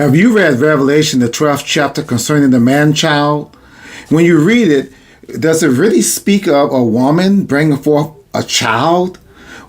Have you read Revelation, the 12th chapter concerning the man-child? When you read it, does it really speak of a woman bringing forth a child?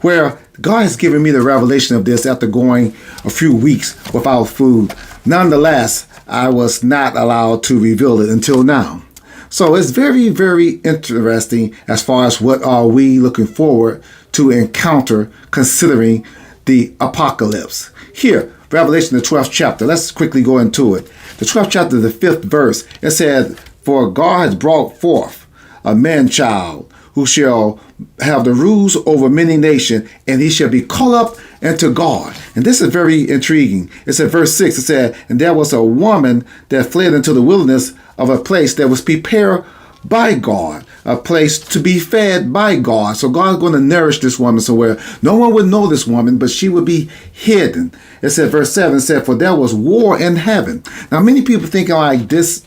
Where God has given me the revelation of this after going a few weeks without food. Nonetheless, I was not allowed to reveal it until now. So it's very, very interesting as far as what are we looking forward to encounter considering the apocalypse. Here, Revelation, the 12th chapter. Let's quickly go into it. The 12th chapter, the 5th verse, it said, "For God has brought forth a man-child who shall have the rules over many nations, and he shall be called up into God." And this is very intriguing. It said, verse 6, it said, "And there was a woman that fled into the wilderness of a place that was prepared by God, a place to be fed by God." So God's going to nourish this woman somewhere. No one would know this woman, but she would be hidden. It said, verse 7 said, "For there was war in heaven." Now, many people thinking like this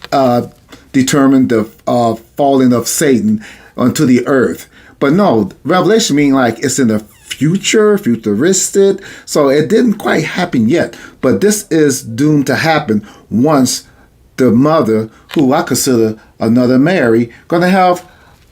determined the falling of Satan onto the earth. But no, Revelation means like it's in the futuristic. So it didn't quite happen yet. But this is doomed to happen once the mother, who I consider another Mary, going to have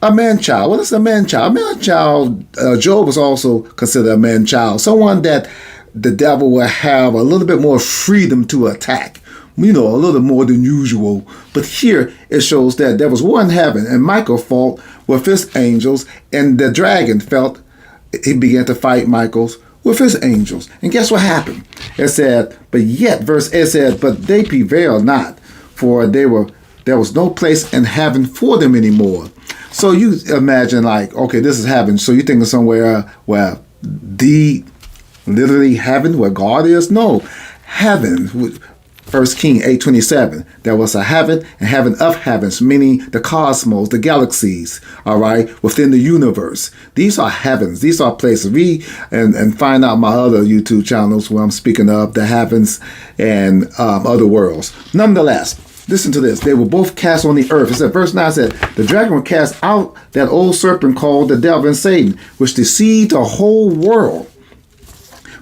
a man-child. What is a man-child? A man-child, Job was also considered a man-child. Someone that the devil will have a little bit more freedom to attack. A little more than usual. But here it shows that there was war in heaven, and Michael fought with his angels, and the dragon he began to fight Michael's with his angels. And guess what happened? It said, verse 8 said, "But they prevailed not, for there was no place in heaven for them anymore." So you imagine okay, this is heaven. So you think of somewhere where literally heaven, where God is? No, heaven. 1 King 8:27. There was a heaven and heaven of heavens, meaning the cosmos, the galaxies, all right, within the universe. These are heavens. These are places. And find out my other YouTube channels where I'm speaking of the heavens and other worlds. Nonetheless, listen to this. They were both cast on the earth. It said, verse 9 said, "The dragon was cast out, that old serpent called the devil and Satan, which deceived the whole world.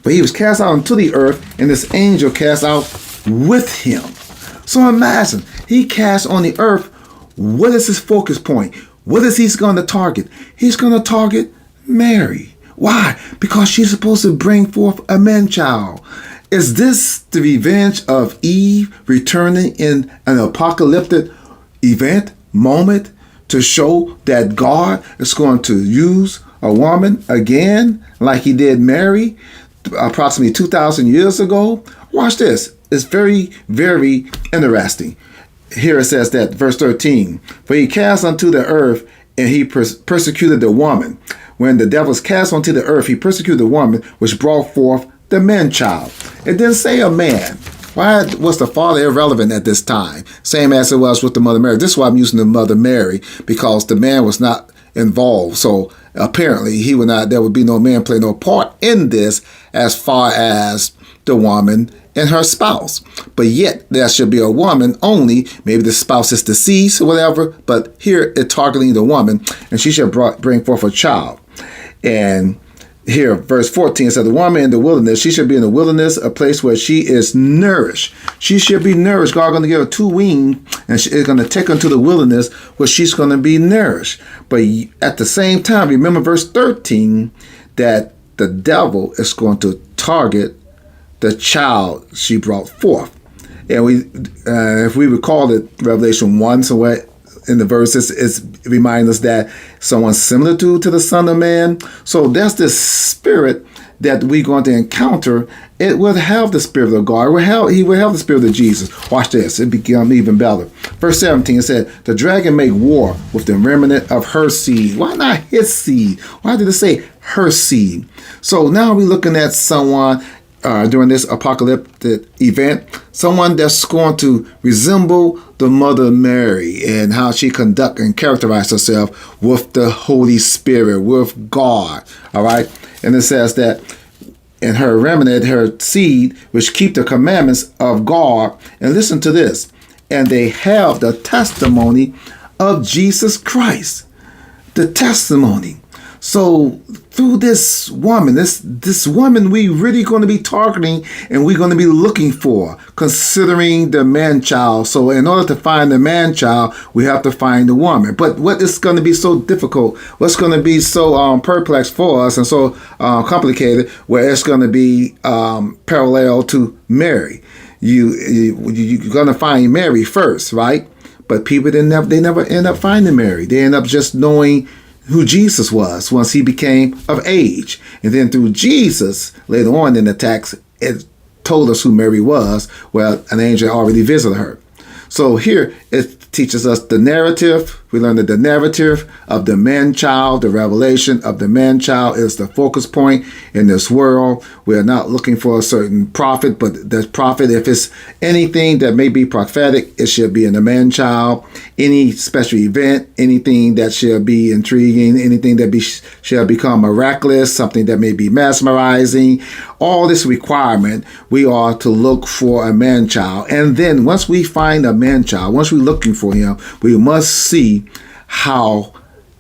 But he was cast out into the earth, and this angel cast out with him." So imagine, he cast on the earth. What is his focus point? What is he going to target? He's going to target Mary. Why? Because she's supposed to bring forth a man-child. Is this the revenge of Eve returning in an apocalyptic event, moment, to show that God is going to use a woman again, like he did Mary approximately 2,000 years ago? Watch this. It's very, very interesting. Here it says that, verse 13, "For he cast unto the earth, and he persecuted the woman. When the devil was cast onto the earth, he persecuted the woman, which brought forth the man-child." It didn't say a man. Why was the father irrelevant at this time? Same as it was with the mother Mary. This is why I'm using the mother Mary, because the man was not involved. So apparently there would be no man play no part in this as far as the woman and her spouse. But yet there should be a woman only. Maybe the spouse is deceased or whatever, but here it's targeting the woman, and she shall bring forth a child. And here, verse 14 says, "The woman in the wilderness, she should be in the wilderness, a place where she is nourished." She should be nourished. God is going to give her 2 wings, and she is going to take her to the wilderness where she's going to be nourished. But at the same time, remember verse 13, that the devil is going to target the child she brought forth. And if we recall it, Revelation 1, somewhere in the verses, it's reminding us that someone similar to the Son of Man. So there's this spirit that we're going to encounter. It will have the Spirit of God. He will have the Spirit of Jesus. Watch this. It becomes even better. Verse 17, it said, "The dragon make war with the remnant of her seed." Why not his seed? Why did it say her seed? So now we're looking at someone during this apocalyptic event, someone that's going to resemble the Mother Mary and how she conduct and characterize herself with the Holy Spirit, with God. All right. And it says that in her remnant, her seed, which keep the commandments of God. And listen to this. "And they have the testimony of Jesus Christ." The testimony. So through this woman, this woman we really going to be targeting and we're going to be looking for, considering the man child. So in order to find the man child, we have to find the woman. But what is going to be so difficult? What's going to be so perplexed for us and so complicated? Where it's going to be parallel to Mary. You're going to find Mary first, right? But people they never end up finding Mary. They end up just knowing who Jesus was once he became of age. And then through Jesus, later on in the text, it told us who Mary was. Well, an angel already visited her. So here it teaches us the narrative. We learn that the narrative of the man-child, the revelation of the man-child is the focus point in this world. We are not looking for a certain prophet, but the prophet, if it's anything that may be prophetic, it should be in the man-child. Any special event, anything that shall be intriguing, anything that shall become miraculous, something that may be mesmerizing, all this requirement, we are to look for a man-child. And then once we find a man-child, once we're looking for him, we must see how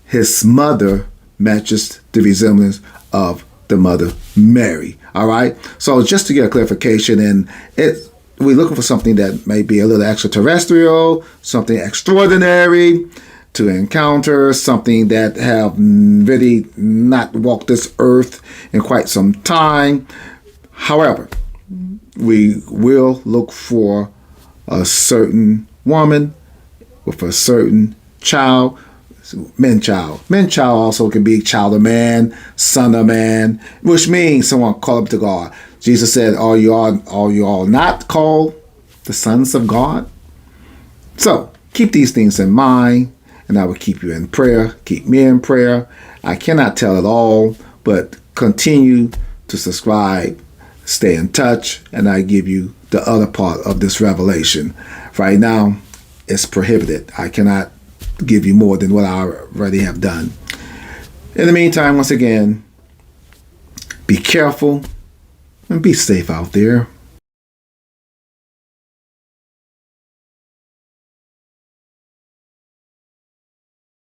his mother matches the resemblance of the mother Mary. All right. So just to get a clarification, and we're looking for something that may be a little extraterrestrial, something extraordinary to encounter, something that have really not walked this earth in quite some time. However, we will look for a certain woman with a certain child, man-child. Man-child also can be child of man, son of man, which means someone called up to God. Jesus said, are you all not called the sons of God? So keep these things in mind, and I will keep you in prayer. Keep me in prayer. I cannot tell it all, but continue to subscribe, stay in touch, and I give you the other part of this revelation. Right now, it's prohibited. I cannot give you more than what I already have done. In the meantime, once again, be careful and be safe out there.